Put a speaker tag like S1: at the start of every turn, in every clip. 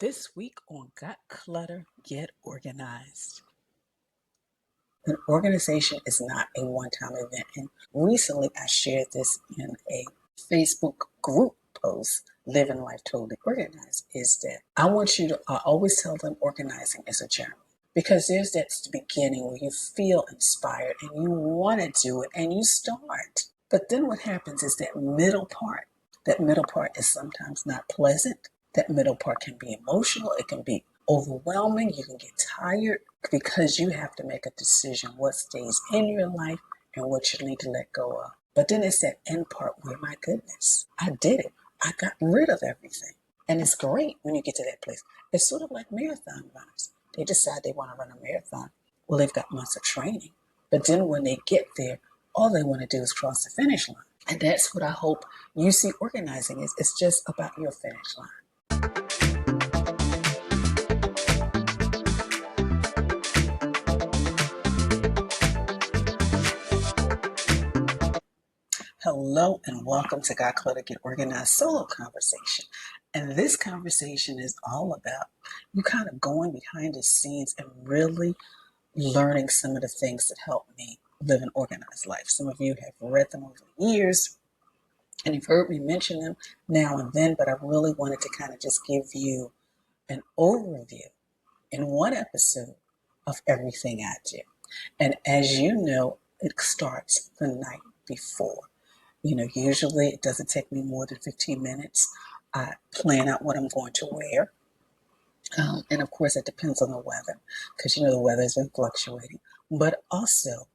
S1: This week on Got Clutter, Get Organized. An organization is not a one-time event. And recently I shared this in a Facebook group post, Living Life Totally Organized, is that I want you to, I always tell them organizing is a journey. Because there's that beginning where you feel inspired and you want to do it and you start. But then what happens is that middle part is sometimes not pleasant. That middle part can be emotional. It can be overwhelming. You can get tired because you have to make a decision what stays in your life and what you need to let go of. But then it's that end part where, my goodness, I did it. I got rid of everything. And it's great when you get to that place. It's sort of like marathon runners. They decide they want to run a marathon. Well, they've got months of training. But then when they get there, all they want to do is cross the finish line. And that's what I hope you see organizing is. It's just about your finish line. Hello and welcome to Got Clutter, Get Organized solo conversation. And this conversation is all about you kind of going behind the scenes and really learning some of the things that help me live an organized life. Some of you have read them over the years and you've heard me mention them now and then, but I really wanted to kind of just give you an overview in one episode of everything I do. And as you know, it starts the night before. Usually it doesn't take me more than 15 minutes. I plan out what I'm going to wear. And of course, it depends on the weather because, the weather has been fluctuating. But also,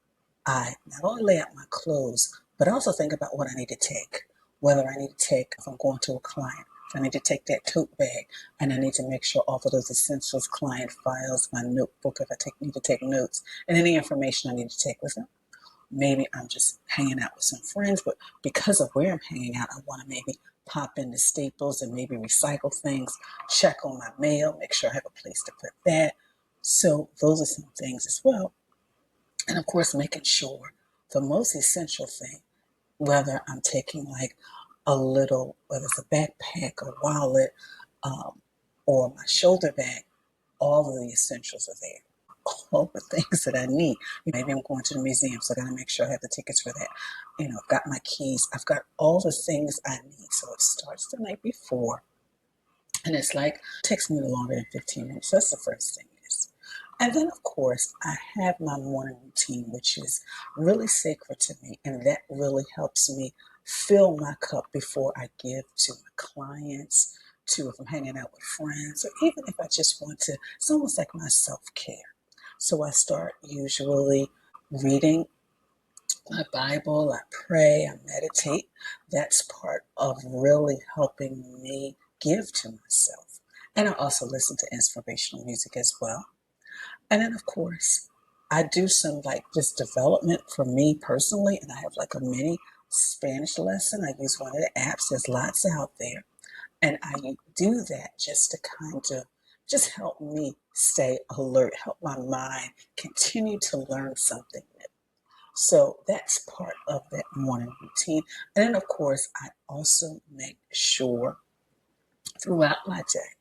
S1: I not only lay out my clothes, but I also think about what I need to take. Whether I need to take, if I'm going to a client, if I need to take that tote bag, and I need to make sure all of those essentials, client files, my notebook, if I need to take notes, and any information I need to take with them. Maybe I'm just hanging out with some friends, but because of where I'm hanging out, I want to maybe pop into Staples and maybe recycle things, check on my mail, make sure I have a place to put that. So those are some things as well. And of course, making sure the most essential thing, whether I'm taking like a little, whether it's a backpack, a wallet, or my shoulder bag, all of the essentials are there. All the things that I need. Maybe I'm going to the museum, so I got to make sure I have the tickets for that. I've got my keys. I've got all the things I need. So it starts the night before. And it's like, it takes me no longer than 15 minutes. That's the first thing is. And then, of course, I have my morning routine, which is really sacred to me. And that really helps me fill my cup before I give to my clients, to if I'm hanging out with friends, or even if I just want to, it's almost like my self-care. So I start usually reading my Bible, I pray, I meditate. That's part of really helping me give to myself. And I also listen to inspirational music as well. And then, of course, I do some just development for me personally, and I have like a mini Spanish lesson. I use one of the apps. There's lots out there. And I do that just to kind of just help me stay alert, help my mind continue to learn something new. So that's part of that morning routine. And then, of course, I also make sure throughout my day.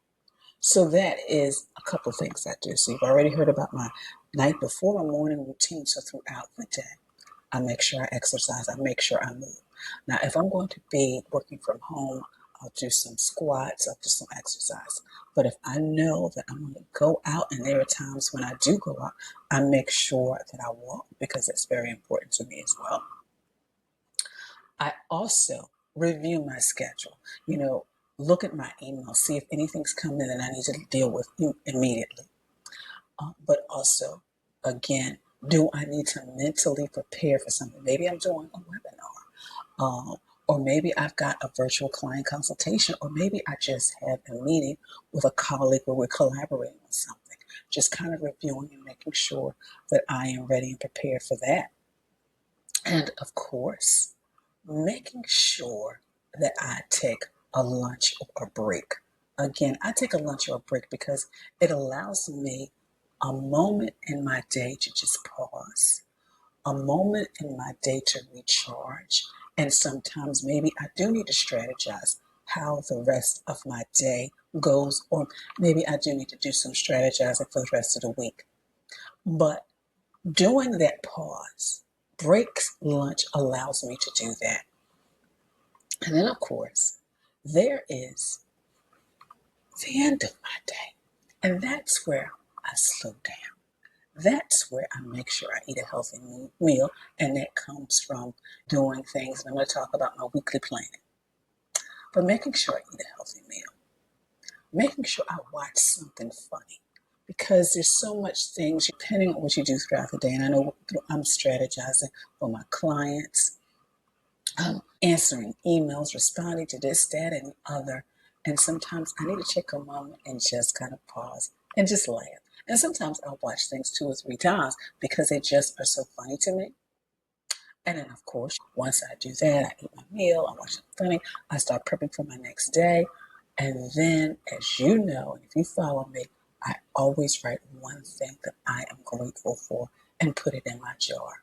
S1: So that is a couple of things I do. So you've already heard about my night before, my morning routine. So throughout the day, I make sure I exercise. I make sure I move. Now, if I'm going to be working from home, I'll do some squats, I'll do some exercise. But if I know that I'm going to go out, and there are times when I do go out, I make sure that I walk because it's very important to me as well. I also review my schedule, look at my email, see if anything's come in that I need to deal with immediately. But also, again, do I need to mentally prepare for something? Maybe I'm doing a webinar. Or maybe I've got a virtual client consultation, or maybe I just have a meeting with a colleague where we're collaborating on something. Just kind of reviewing and making sure that I am ready and prepared for that. And of course, making sure that I take a lunch or a break. Again, I take a lunch or a break because it allows me a moment in my day to just pause, a moment in my day to recharge. And sometimes maybe I do need to strategize how the rest of my day goes, or maybe I do need to do some strategizing for the rest of the week. But doing that pause, breaks, lunch allows me to do that. And then, of course, there is the end of my day. And that's where I slow down. That's where I make sure I eat a healthy meal. And that comes from doing things. And I'm going to talk about my weekly planning. But making sure I eat a healthy meal. Making sure I watch something funny. Because there's so much things depending on what you do throughout the day. And I know I'm strategizing for my clients, answering emails, responding to this, that, and the other. And sometimes I need to take a moment and just kind of pause and just laugh. And sometimes I'll watch things 2 or 3 times because they just are so funny to me. And then, of course, once I do that, I eat my meal, I watch something funny, I start prepping for my next day. And then, as you know, and if you follow me, I always write one thing that I am grateful for and put it in my jar.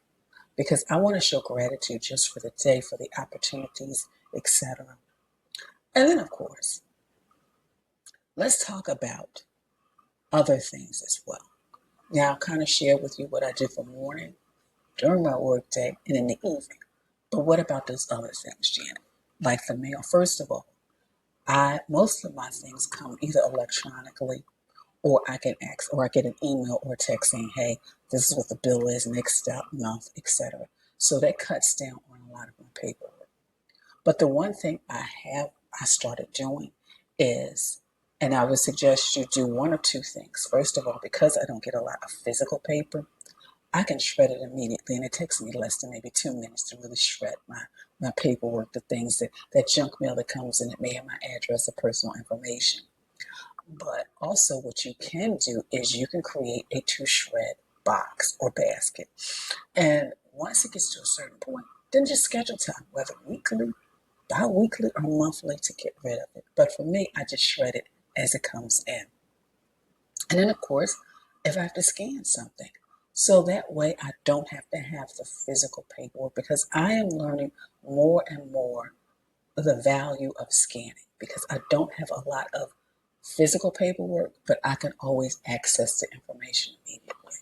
S1: Because I want to show gratitude just for the day, for the opportunities, etc. And then, of course, let's talk about other things as well. Now, I'll kind of share with you what I do for morning, during my work day, and in the evening. But what about those other things, Janet? Like the mail. First of all, most of my things come either electronically or I can ask, or I get an email or text saying, hey, this is what the bill is next month, etc. So that cuts down on a lot of my paperwork. But the one thing I started doing is, and I would suggest you do one or two things. First of all, because I don't get a lot of physical paper, I can shred it immediately, and it takes me less than maybe 2 minutes to really shred my paperwork, the things that junk mail that comes in that may have my address or personal information. But also what you can do is you can create a to-shred box or basket. And once it gets to a certain point, then just schedule time, whether weekly, bi-weekly, or monthly to get rid of it. But for me, I just shred it as it comes in. And then, of course, if I have to scan something, so that way I don't have to have the physical paperwork, because I am learning more and more the value of scanning, because I don't have a lot of physical paperwork, but I can always access the information immediately.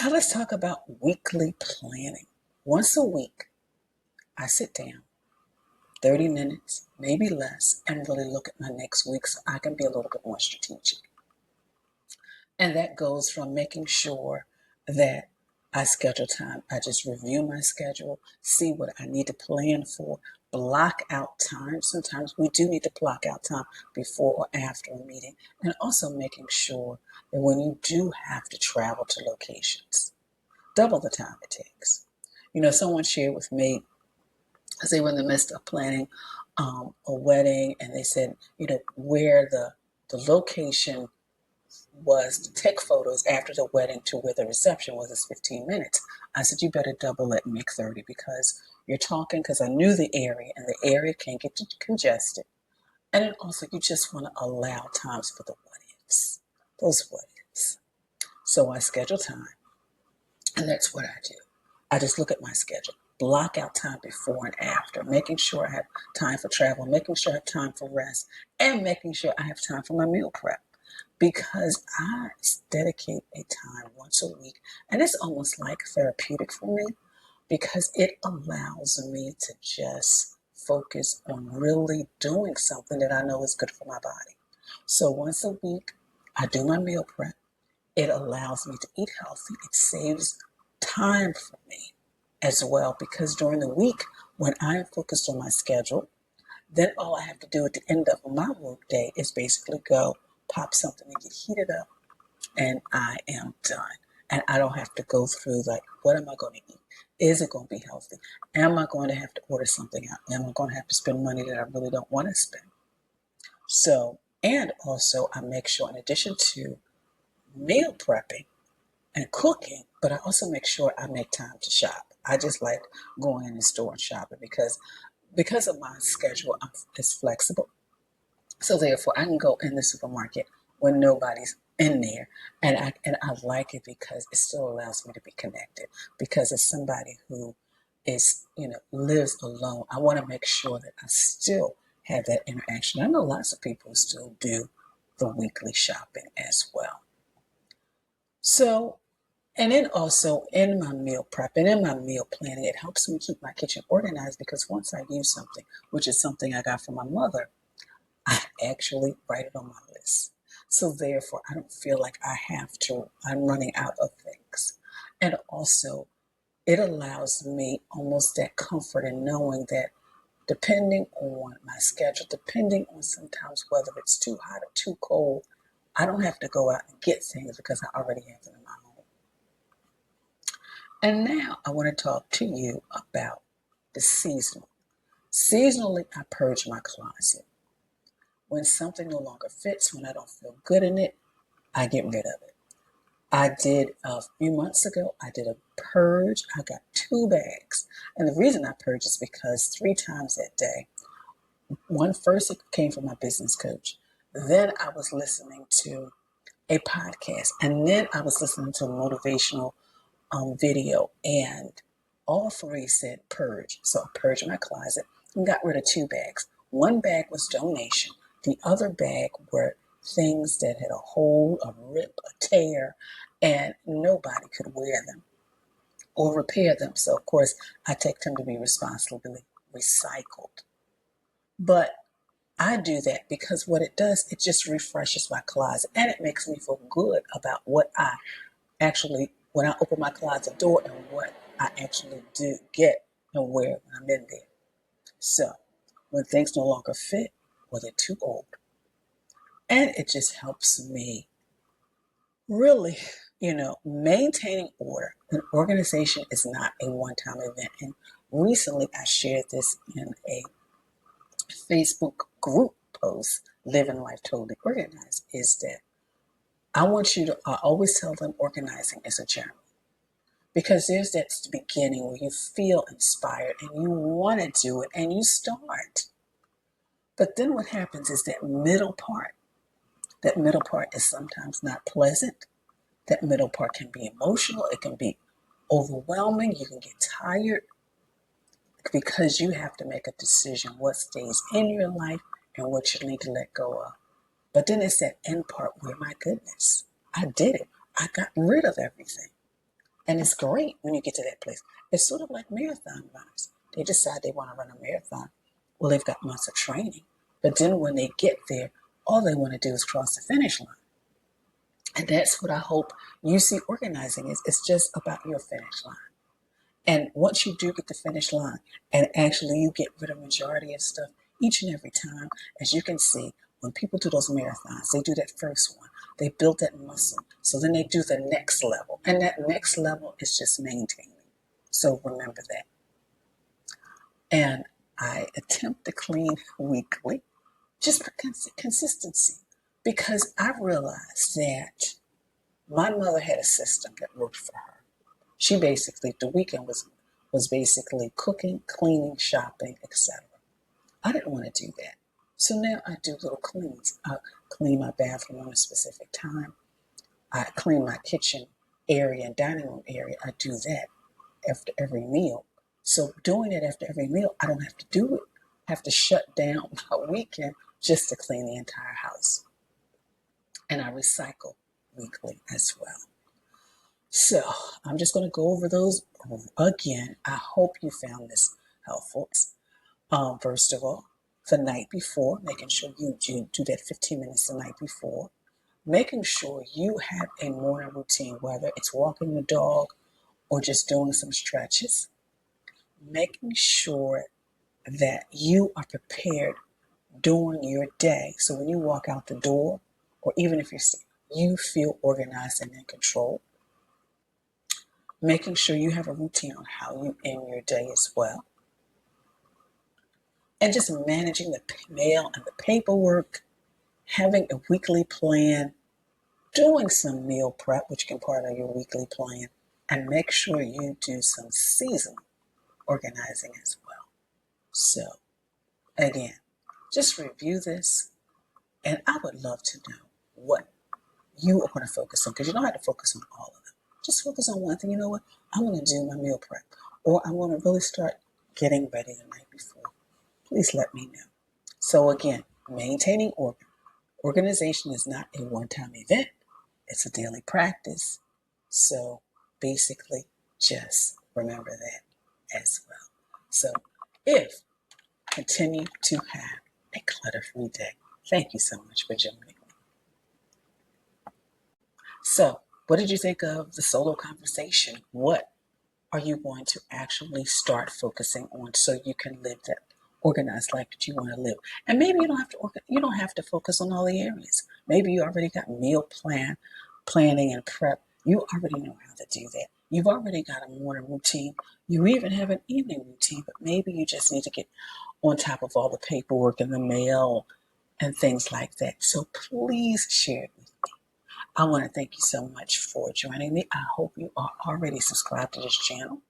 S1: Now let's talk about weekly planning. Once a week, I sit down, 30 minutes, maybe less, and really look at my next week so I can be a little bit more strategic. And that goes from making sure that I schedule time. I just review my schedule, see what I need to plan for, block out time. Sometimes we do need to block out time before or after a meeting. And also making sure that when you do have to travel to locations, double the time it takes. Someone shared with me, as they were in the midst of planning a wedding, and they said, where the location was to take photos after the wedding to where the reception was is 15 minutes. I said, you better double it and make 30, because you're talking, because I knew the area, and the area can get congested. And then also you just want to allow times for the what ifs, those what ifs. So I schedule time, and that's what I do. I just look at my schedule, block out time before and after, making sure I have time for travel, making sure I have time for rest, and making sure I have time for my meal prep. Because I dedicate a time once a week, and it's almost like therapeutic for me, because it allows me to just focus on really doing something that I know is good for my body. So once a week, I do my meal prep. It allows me to eat healthy. It saves time for me as well, because during the week, when I'm focused on my schedule, then all I have to do at the end of my work day is basically go pop something and get heated up, and I am done. And I don't have to go through like, what am I going to eat? Is it going to be healthy? Am I going to have to order something out? Am I going to have to spend money that I really don't want to spend? So, and also I make sure, in addition to meal prepping and cooking, but I also make sure I make time to shop. I just like going in the store and shopping, because of my schedule, it's flexible. So therefore, I can go in the supermarket when nobody's in there, and I like it because it still allows me to be connected. Because as somebody who is lives alone, I want to make sure that I still have that interaction. I know lots of people still do the weekly shopping as well. So, and then also in my meal prep and in my meal planning, it helps me keep my kitchen organized because once I use something, which is something I got from my mother, I actually write it on my list. So therefore, I don't feel like I'm running out of things. And also, it allows me almost that comfort in knowing that depending on my schedule, depending on sometimes whether it's too hot or too cold, I don't have to go out and get things because I already have them in my home. And now I want to talk to you about the seasonal. Seasonally, I purge my closet. When something no longer fits, when I don't feel good in it, I get rid of it. I did a few months ago, I did a purge. I got 2 bags. And the reason I purge is because 3 times that day, one first it came from my business coach. Then I was listening to a podcast. And then I was listening to a motivational video. And all 3 said purge. So I purged my closet and got rid of 2 bags. 1 bag was donation. The other bag were things that had a hole, a rip, a tear, and nobody could wear them or repair them. So, of course, I take them to be responsibly recycled. But I do that because what it does, it just refreshes my closet and it makes me feel good about what I actually, when I open my closet door and what I actually do get and wear when I'm in there. So, when things no longer fit or they're too old, and it just helps me really, maintaining order. An organization is not a one-time event. And recently I shared this in a Facebook group post, Living Life Totally Organized, is that I always tell them organizing is a journey. Because there's that beginning where you feel inspired and you want to do it and you start. But then what happens is that middle part is sometimes not pleasant. That middle part can be emotional. It can be overwhelming. You can get tired because you have to make a decision what stays in your life and what you need to let go of. But then it's that end part where, my goodness, I did it. I got rid of everything. And it's great when you get to that place. It's sort of like marathon runners. They decide they want to run a marathon. Well, they've got months of training. But then when they get there, all they want to do is cross the finish line. And that's what I hope you see organizing is. It's just about your finish line. And once you do get the finish line, and actually you get rid of majority of stuff each and every time, as you can see, when people do those marathons, they do that first one. They build that muscle. So then they do the next level. And that next level is just maintaining. So remember that. And I attempt to clean weekly, just for consistency. Because I realized that my mother had a system that worked for her. She basically, the weekend was basically cooking, cleaning, shopping, etc. I didn't want to do that. So now I do little cleans. I clean my bathroom on a specific time. I clean my kitchen area and dining room area. I do that after every meal. So doing it after every meal, I don't have to do it. I have to shut down my weekend just to clean the entire house. And I recycle weekly as well. So I'm just going to go over those again. I hope you found this helpful. First of all, the night before, making sure you do that 15 minutes the night before, making sure you have a morning routine, whether it's walking the dog or just doing some stretches, making sure that you are prepared during your day. So when you walk out the door, or even if you're sick, you feel organized and in control. Making sure you have a routine on how you end your day as well. And just managing the mail and the paperwork, having a weekly plan, doing some meal prep, which can part of your weekly plan, and make sure you do some seasonal organizing as well. So, again, just review this, and I would love to know what you are going to focus on, because you don't have to focus on all of them. Just focus on one thing. You know what? I want to do my meal prep, or I want to really start getting ready the night before. Please let me know. So again, maintaining organization is not a one-time event. It's a daily practice. So basically, just remember that as well. So if continue to have a clutter-free day. Thank you so much for joining me. So, what did you think of the solo conversation? What are you going to actually start focusing on so you can live that organized life that you want to live? And maybe you don't have to focus on all the areas. Maybe you already got planning and prep. You already know how to do that. You've already got a morning routine. You even have an evening routine, but maybe you just need to get on top of all the paperwork and the mail and things like that. So please share it with me. I want to thank you so much for joining me. I hope you are already subscribed to this channel.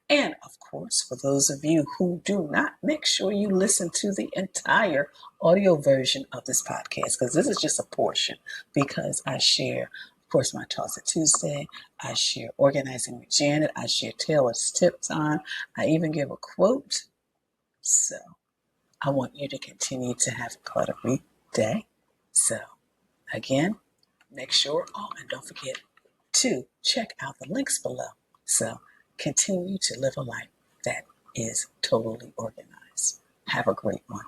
S1: And of course, for those of you who do not, make sure you listen to the entire audio version of this podcast, because this is just a portion, because I share, of course, my Talks at Tuesday. I share Organizing with Janet. I share Taylor's Tip Time. I even give a quote. So I want you to continue to have a clutter-free day. So again, make sure, and don't forget to check out the links below. So continue to live a life that is totally organized. Have a great one.